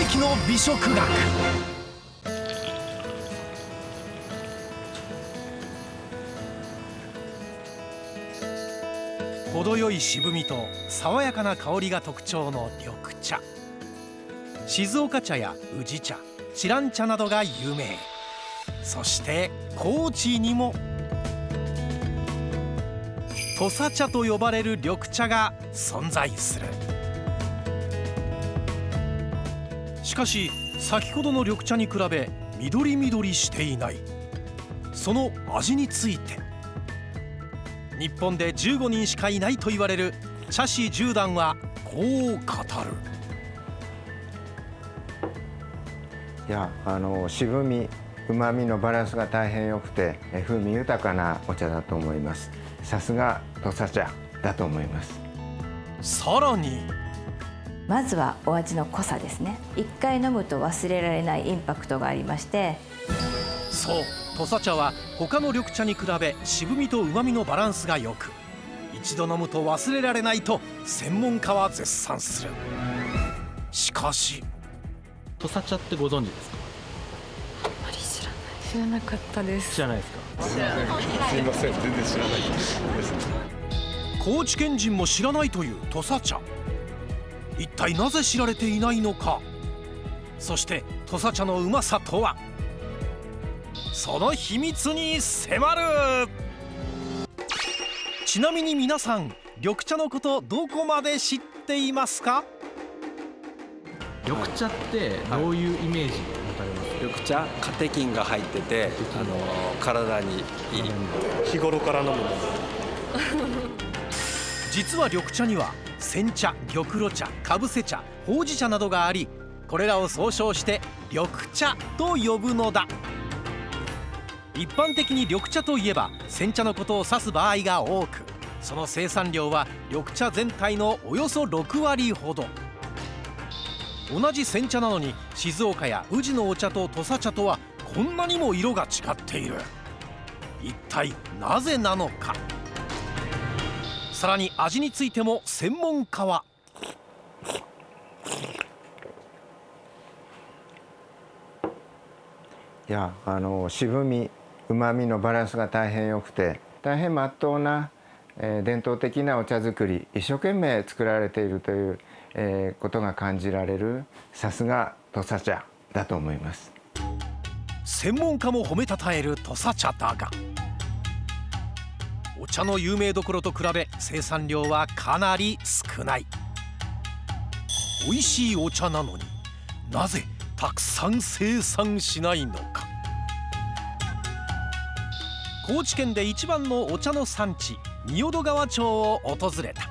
跡の美食学。程よい渋みと爽やかな香りが特徴の緑茶。静岡茶や宇治茶、知覧茶などが有名。そして高知にも土佐茶と呼ばれる緑茶が存在する。しかし先ほどの緑茶に比べ緑緑していない。その味について日本で15人しかいないと言われる茶師10段はこう語る。いや、渋みうまみのバランスが大変良くて風味豊かなお茶だと思います。さすが土佐茶だと思います。さらにまずはお味の濃さですね。一回飲むと忘れられないインパクトがありまして、そう、土佐茶は他の緑茶に比べ渋みと旨みのバランスが良く、一度飲むと忘れられないと専門家は絶賛する。しかし土佐茶ってご存知ですか？あんまり知らなかったです。知らないですか？すみません、全然知らないです。高知県人も知らないという土佐茶。一体なぜ知られていないのか。そして土佐茶のうまさとは。その秘密に迫る。ちなみに皆さん、緑茶のことどこまで知っていますか？緑茶ってどういうイメージ持たれますか？緑茶、カテキンが入ってて、体にいい。日頃から飲むもの。実は緑茶には煎茶、玉露茶、かぶせ茶、ほうじ茶などがあり、これらを総称して緑茶と呼ぶのだ。一般的に緑茶といえば煎茶のことを指す場合が多く、その生産量は緑茶全体のおよそ6割ほど。同じ煎茶なのに静岡や宇治のお茶と土佐茶とはこんなにも色が違っている。一体なぜなのか。さらに味についても専門家は。いや、渋みうまみのバランスが大変良くて大変まっとうな、伝統的なお茶作り、一生懸命作られているという、ことが感じられる。さすが土佐茶だと思います。専門家も褒めたたえる土佐茶だが、お茶の有名どころと比べ生産量はかなり少ない。美味しいお茶なのになぜたくさん生産しないのか。高知県で一番のお茶の産地、仁淀川町を訪れた。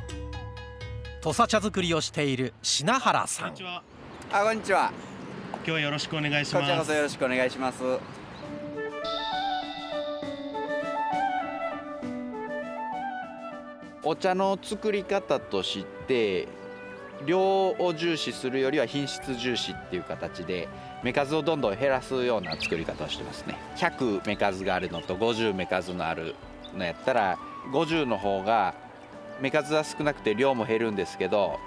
土佐茶作りをしている品原さん。こんにちは。こんにちは。今日はよろしくお願いします。こちらこそよろしくお願いします。お茶の作り方として量を重視するよりは品質重視っていう形で目数をどんどん減らすような作り方をしてますね。100目数があるのと50目数のあるのやったら50の方が目数は少なくて量も減るんですけど、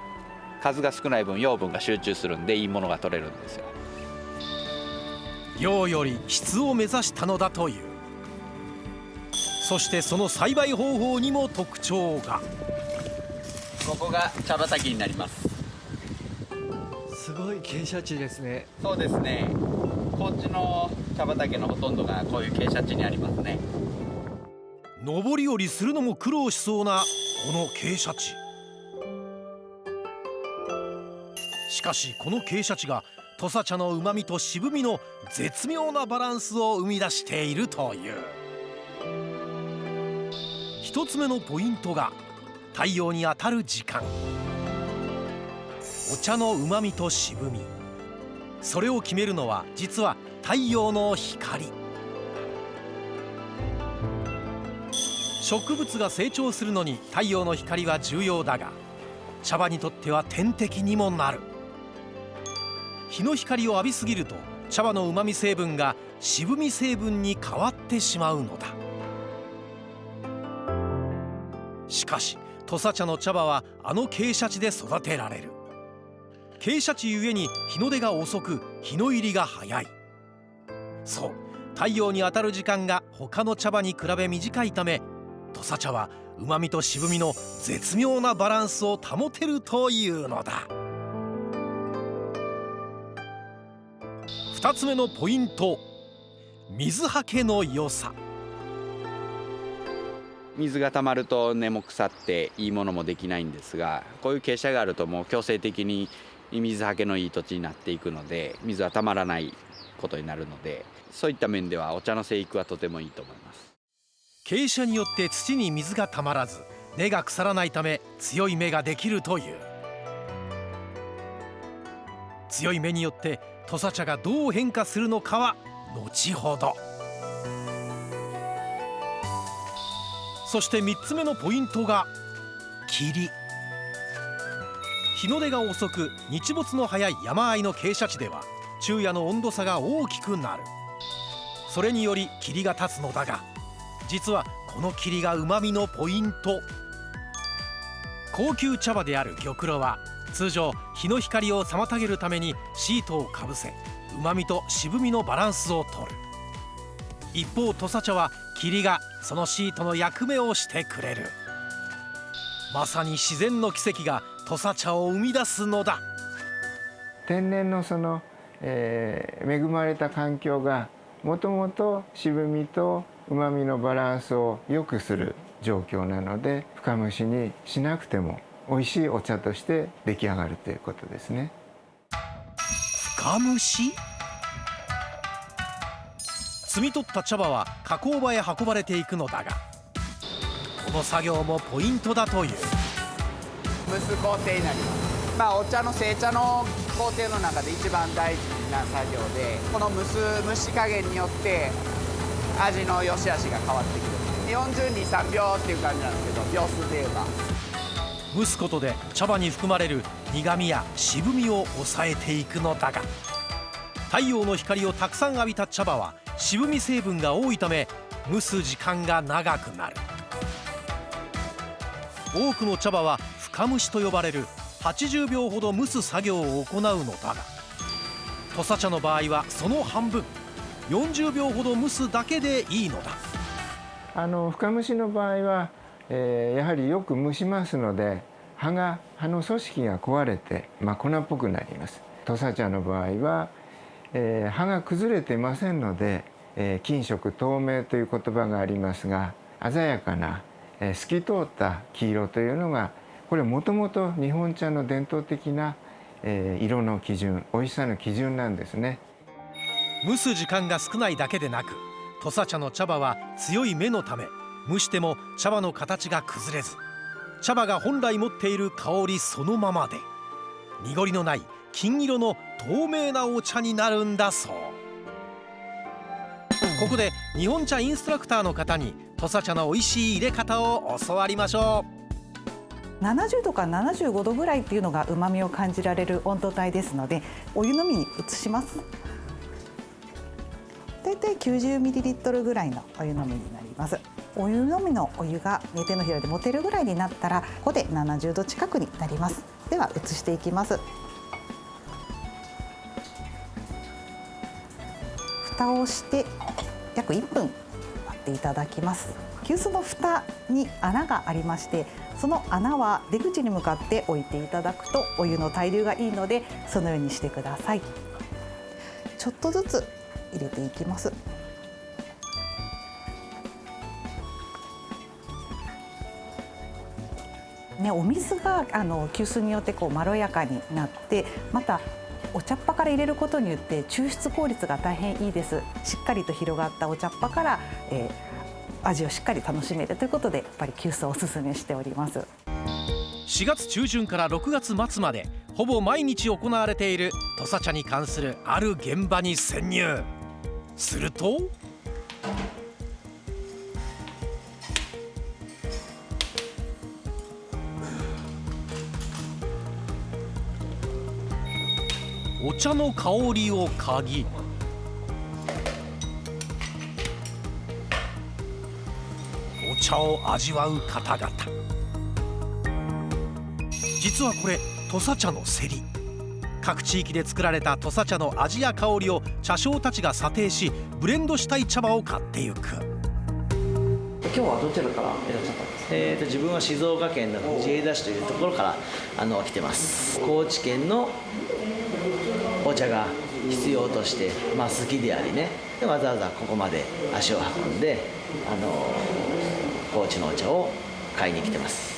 数が少ない分養分が集中するんでいいものが取れるんですよ。量より質を目指したのだという。そしてその栽培方法にも特徴が。ここが茶畑になります。すごい傾斜地ですね。そうですね。高知の茶畑のほとんどがこういう傾斜地にありますね。上り下りするのも苦労しそうなこの傾斜地。しかしこの傾斜地が土佐茶のうまみと渋みの絶妙なバランスを生み出しているという。一つ目のポイントが太陽に当たる時間。お茶のうまみと渋み、それを決めるのは実は太陽の光。植物が成長するのに太陽の光は重要だが、茶葉にとっては天敵にもなる。日の光を浴びすぎると茶葉のうまみ成分が渋み成分に変わってしまうのだ。しかし土佐茶の茶葉はあの傾斜地で育てられる。傾斜地ゆえに日の出が遅く日の入りが早い。そう、太陽に当たる時間が他の茶葉に比べ短いため、土佐茶はうまみと渋みの絶妙なバランスを保てるというのだ。2つ目のポイント、水はけの良さ。水が溜まると根も腐っていいものもできないんですが、こういう傾斜があるともう強制的に水はけのいい土地になっていくので、水は溜まらないことになるので、そういった面ではお茶の生育はとてもいいと思います。傾斜によって土に水がたまらず根が腐らないため強い芽ができるという。強い芽によって土佐茶がどう変化するのかは後ほど。そして3つ目のポイントが霧。日の出が遅く日没の早い山あいの傾斜地では昼夜の温度差が大きくなる。それにより霧が立つのだが、実はこの霧がうまみのポイント。高級茶葉である玉露は通常日の光を妨げるためにシートをかぶせ、うまみと渋みのバランスをとる。一方土佐茶は霧がそのシートの役目をしてくれる。まさに自然の奇跡が土佐茶を生み出すのだ。天然の恵まれた環境がもともと渋みとうまみのバランスを良くする状況なので、深蒸しにしなくても美味しいお茶として出来上がるということですね。深蒸し？摘み取った茶葉は加工場へ運ばれていくのだが、この作業もポイントだという。蒸す工程になります。お茶の製茶の工程の中で一番大事な作業で、この蒸し加減によって味の良し悪しが変わってくる。42、3秒っていう感じなんですけど、秒数で言えば蒸すことで茶葉に含まれる苦みや渋みを抑えていくのだが、太陽の光をたくさん浴びた茶葉は渋み成分が多いため蒸す時間が長くなる。多くの茶葉は深蒸しと呼ばれる80秒ほど蒸す作業を行うのだが、土佐茶の場合はその半分40秒ほど蒸すだけでいいのだ。深蒸しの場合は、やはりよく蒸しますので葉の組織が壊れて、粉っぽくなります。土佐茶の場合は、葉が崩れていませんので、金色透明という言葉がありますが、鮮やかな、透き通った黄色というのが、これもともと日本茶の伝統的な、色の基準、美味しさの基準なんですね。蒸す時間が少ないだけでなく、土佐茶の茶葉は強い芽のため蒸しても茶葉の形が崩れず、茶葉が本来持っている香りそのままで濁りのない金色の透明なお茶になるんだそう。ここで日本茶インストラクターの方に土佐茶の美味しい入れ方を教わりましょう。70度から75度ぐらいっていうのがうまみを感じられる温度帯ですので、お湯のみに移します。だいたい90ミリリットルぐらいのお湯飲みになります。お湯飲みのお湯が手のひらで持てるぐらいになったら、ここで70度近くになります。では移していきます。蓋をして約1分待っていただきます。急須の蓋に穴がありまして、その穴は出口に向かって置いていただくとお湯の対流がいいので、そのようにしてください。ちょっとずつ入れていきます。お水が急須によってまろやかになって、またお茶っ葉から入れることによって抽出効率が大変いいです。しっかりと広がったお茶っ葉から、味をしっかり楽しめるということで、やっぱり急須をおすすめしております。4月中旬から6月末までほぼ毎日行われている土佐茶に関するある現場に潜入。するとお茶の香りを嗅ぎ、お茶を味わう方々。実はこれ土佐茶のせり。各地域で作られた土佐茶の味や香りを茶商たちが査定し、ブレンドしたい茶葉を買ってゆく。今日はどちらからいらっしゃったんですか？自分は静岡県の藤枝市というところから来てます。高知県のお茶が必要として、好きでありね、でわざわざここまで足を運んで、高知のお茶を買いに来てます。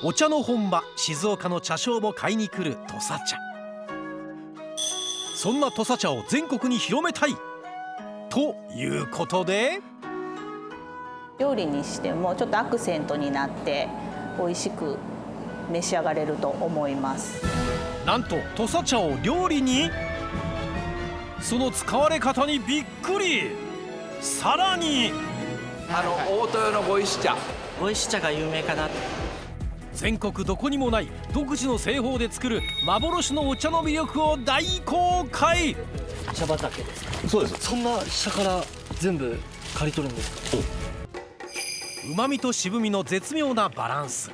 お茶の本場静岡の茶商も買いに来る土佐茶。そんな土佐茶を全国に広めたいということで、料理にしてもちょっとアクセントになって美味しく召し上がれると思います。なんと土佐茶を料理に、その使われ方にびっくり。さらに大豊のご石茶、ご石茶が有名かな。全国どこにもない独自の製法で作る幻のお茶の魅力を大公開。茶畑ですか？そうです。そんな茶から全部刈り取るんですか？旨味と渋みの絶妙なバランス。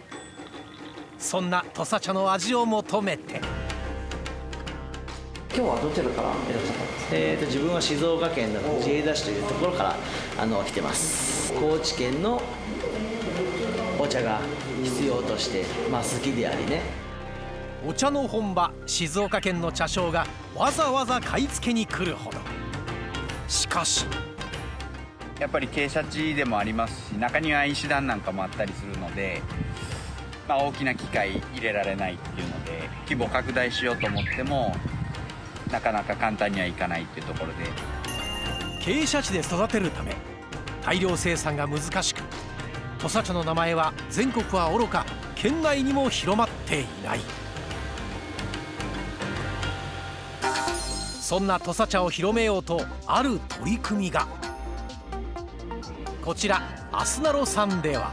そんな土佐茶の味を求めて、今日はどちらからいらっしゃったんですか？自分は静岡県の藤枝市というところから来てます。高知県のお茶が必要として、好きでありね。お茶の本場静岡県の茶商がわざわざ買い付けに来るほど。しかしやっぱり傾斜地でもありますし、中には石段なんかもあったりするので、大きな機械入れられないっていうので、規模拡大しようと思ってもなかなか簡単にはいかないっていうところで、傾斜地で育てるため大量生産が難しく、土佐茶の名前は全国はおろか県内にも広まっていない。そんな土佐茶を広めようとある取り組みが。こちらアスナロさんでは、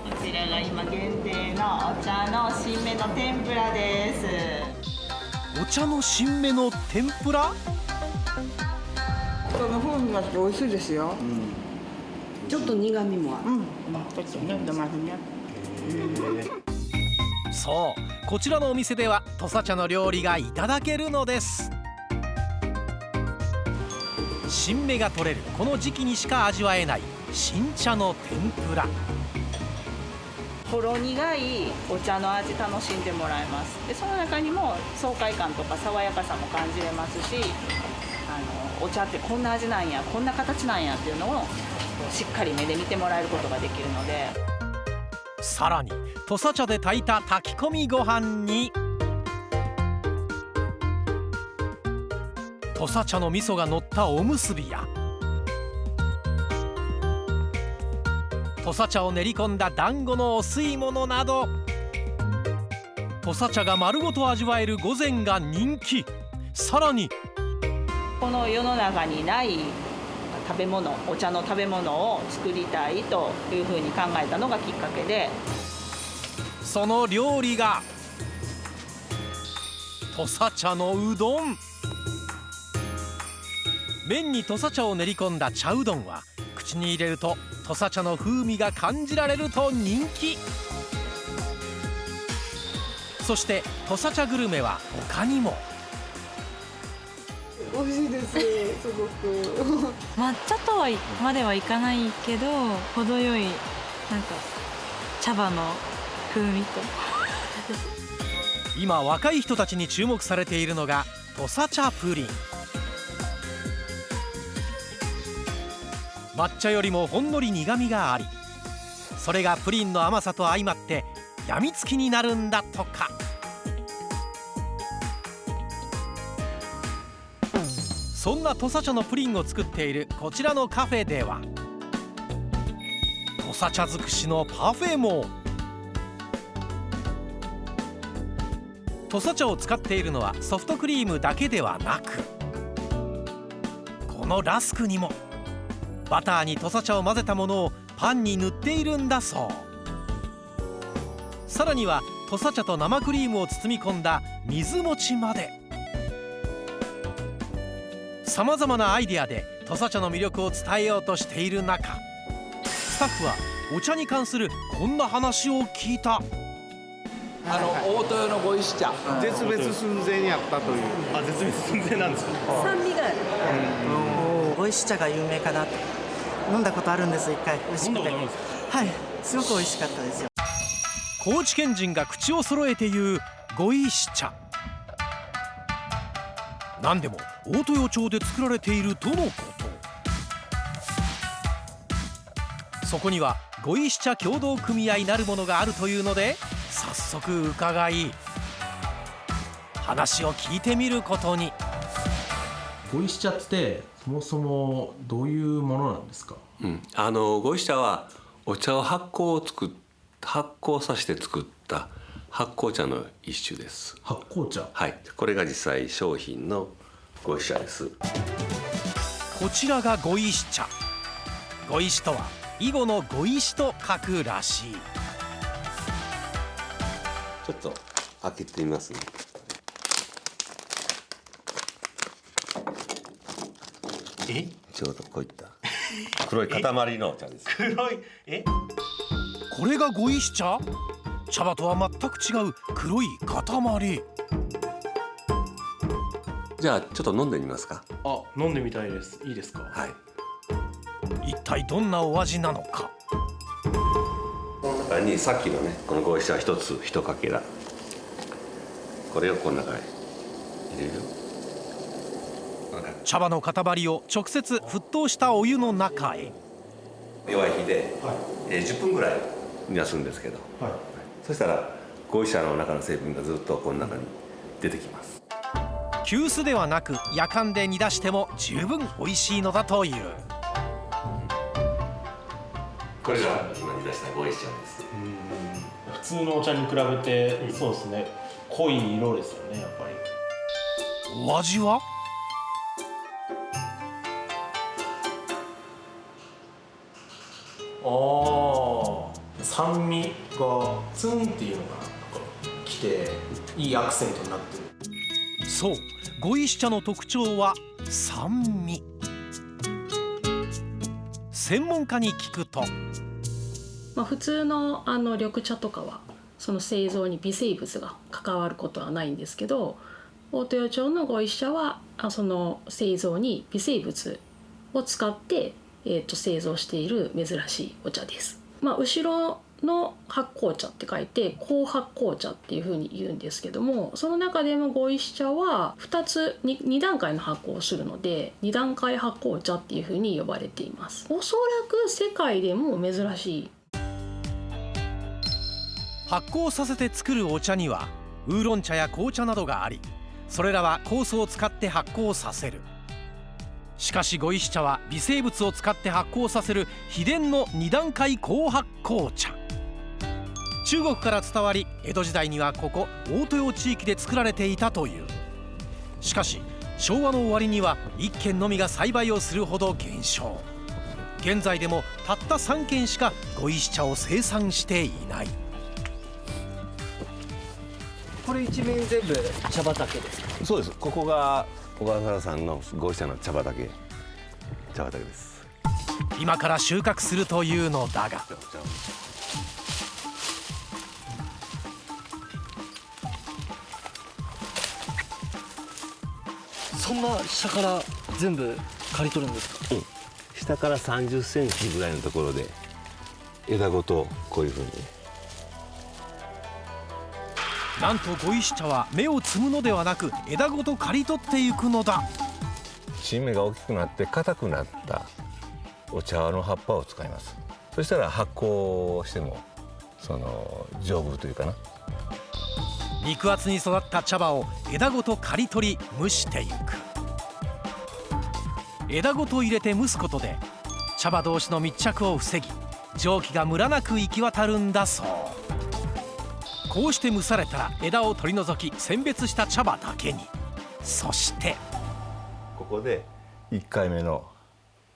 こちらが今限定のお茶の新芽の天ぷらです。お茶の新芽の天ぷら。この風味が美味しいですよ。ちょっと苦味もある。ちょっとね、出ますね。そう、こちらのお店では土佐茶の料理がいただけるのです。新芽が取れるこの時期にしか味わえない新茶の天ぷら。ほろ苦いお茶の味楽しんでもらえます。でその中にも爽快感とか爽やかさも感じれますし、お茶ってこんな味なんや、こんな形なんやっていうのをしっかり目で見てもらえることができるので。さらに土佐茶で炊いた炊き込みご飯に土佐茶の味噌が乗ったおむすびや、土佐茶を練り込んだ団子のお吸い物など、土佐茶が丸ごと味わえる御膳が人気。さらにこの世の中にない食べ物、お茶の食べ物を作りたいというふうに考えたのがきっかけで、その料理が土佐茶のうどん。麺に土佐茶を練り込んだ茶うどんは口に入れると土佐茶の風味が感じられると人気。そして土佐茶グルメは他にも。美味しいです、すごく。抹茶とはまではいかないけど、程よいなんか茶葉の風味と。今若い人たちに注目されているのが土佐茶プリン。抹茶よりもほんのり苦みがあり、それがプリンの甘さと相まってやみつきになるんだとか。そんな土佐茶のプリンを作っているこちらのカフェでは、土佐茶尽くしのパフェも。土佐茶を使っているのはソフトクリームだけではなく、このラスクにもバターに土佐茶を混ぜたものをパンに塗っているんだそう。さらには土佐茶と生クリームを包み込んだ水餅まで。さまざまなアイデアで土佐茶の魅力を伝えようとしている中、スタッフはお茶に関するこんな話を聞いた。大豊の碁石茶、絶滅寸前にあったという。あ、絶滅寸前なんですか。酸味がある。碁石茶が有名かなと。飲んだことあるんです一回。美味しくて。はい、すごく美味しかったですよ。高知県人が口を揃えて言う碁石茶。何でも大豊町で作られているとのこと。そこには碁石茶協同組合なるものがあるというので、早速伺い話を聞いてみることに。碁石茶ってそもそもどういうものなんですか？碁石茶はお茶を発酵させて作った発酵茶の一種です。発酵茶。はい、これが実際商品の碁石茶です。こちらが碁石茶。碁石とは囲碁の碁石と書くらしい。ちょっと開けてみますね。ちょうどこういった黒い塊のお茶です。黒いこれが碁石茶？茶葉とは全く違う黒い塊。じゃあちょっと飲んでみますか。あ、飲んでみたいです。いいですか？はい。一体どんなお味なのか。この中にさっきのね、この碁石茶一つ一かけら、これをこの中へ入れるよ。茶葉の塊を直接沸騰したお湯の中へ。弱い火で、10分ぐらい煮出すんですけど、そしたら碁石茶の中の成分がずっとこの中に出てきます。急須ではなくやかんで煮出しても十分美味しいのだという。これが今煮出した碁石茶です。普通のお茶に比べてそうですね、濃い色ですよね、やっぱり。お味は？酸味がツンっていうのがきて、いいアクセントになってる。そう、碁石茶の特徴は酸味。専門家に聞くと、普通の緑茶とかはその製造に微生物が関わることはないんですけど、大豊町の碁石茶はその製造に微生物を使って、製造している珍しいお茶です。後ろの発酵茶って書いて高発酵茶っていうふうに言うんですけども、その中でも碁石茶は2段階の発酵をするので2段階発酵茶っていうふうに呼ばれています。おそらく世界でも珍しい。発酵させて作るお茶にはウーロン茶や紅茶などがあり、それらは酵素を使って発酵させる。しかし碁石茶は微生物を使って発酵させる秘伝の2段階高発酵茶。中国から伝わり、江戸時代にはここ大豊地域で作られていたという。しかし昭和の終わりには1軒のみが栽培をするほど減少。現在でもたった3軒しか碁石茶を生産していない。これ一面全部茶畑ですか？そうです。ここが小笠原さんの碁石茶の茶畑です。今から収穫するというのだが、そんな下から全部刈り取るんですか？下から30センチぐらいのところで枝ごとこういうふうに。なんと碁石茶は芽を摘むのではなく枝ごと刈り取っていくのだ。新芽が大きくなって硬くなったお茶の葉っぱを使います。そしたら発酵しても丈夫というかな。肉厚に育った茶葉を枝ごと刈り取り蒸していく。枝ごと入れて蒸すことで茶葉同士の密着を防ぎ、蒸気がムラなく行き渡るんだそう。こうして蒸されたら枝を取り除き選別した茶葉だけに。そしてここで1回目の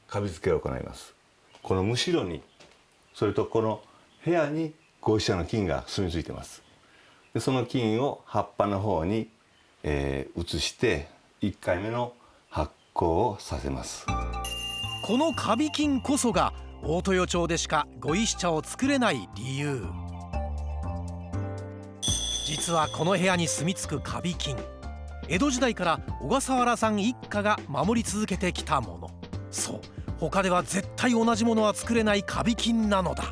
カビ付けを行います。このむしろに、それとこの部屋に碁石茶の菌が住み着いてます。でその菌を葉っぱの方に、移して1回目の発酵をさせます。このカビ菌こそが大豊町でしか碁石茶を作れない理由。実はこの部屋に住み着くカビ菌、江戸時代から小笠原さん一家が守り続けてきたもの。そう、他では絶対同じものは作れないカビ菌なのだ。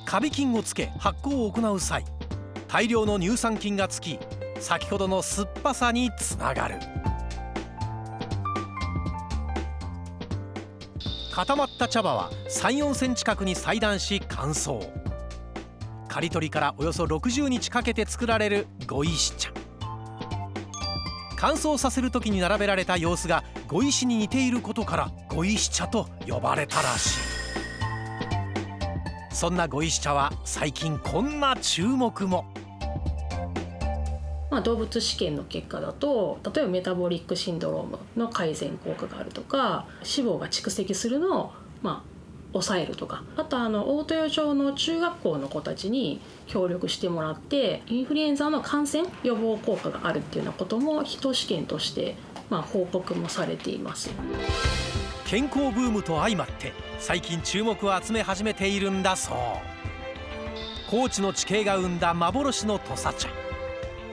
カビ菌をつけ発酵を行う際、大量の乳酸菌がつき、先ほどの酸っぱさにつながる。固まった茶葉は3、4センチ角に裁断し乾燥。刈り取りからおよそ60日かけて作られる碁石茶。乾燥させる時に並べられた様子が碁石に似ていることから碁石茶と呼ばれたらしい。そんな碁石茶は最近こんな注目も。動物試験の結果だと、例えばメタボリックシンドロームの改善効果があるとか、脂肪が蓄積するのを抑えるとか、あと大豊町の中学校の子たちに協力してもらって、インフルエンザの感染予防効果があるっていうようなこともヒト試験として報告もされています。健康ブームと相まって最近注目を集め始めているんだそう。高知の地形が生んだ幻の土佐茶、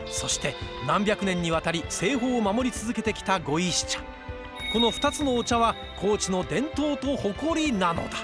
そして何百年にわたり製法を守り続けてきた碁石茶、この2つのお茶は高知の伝統と誇りなのだ。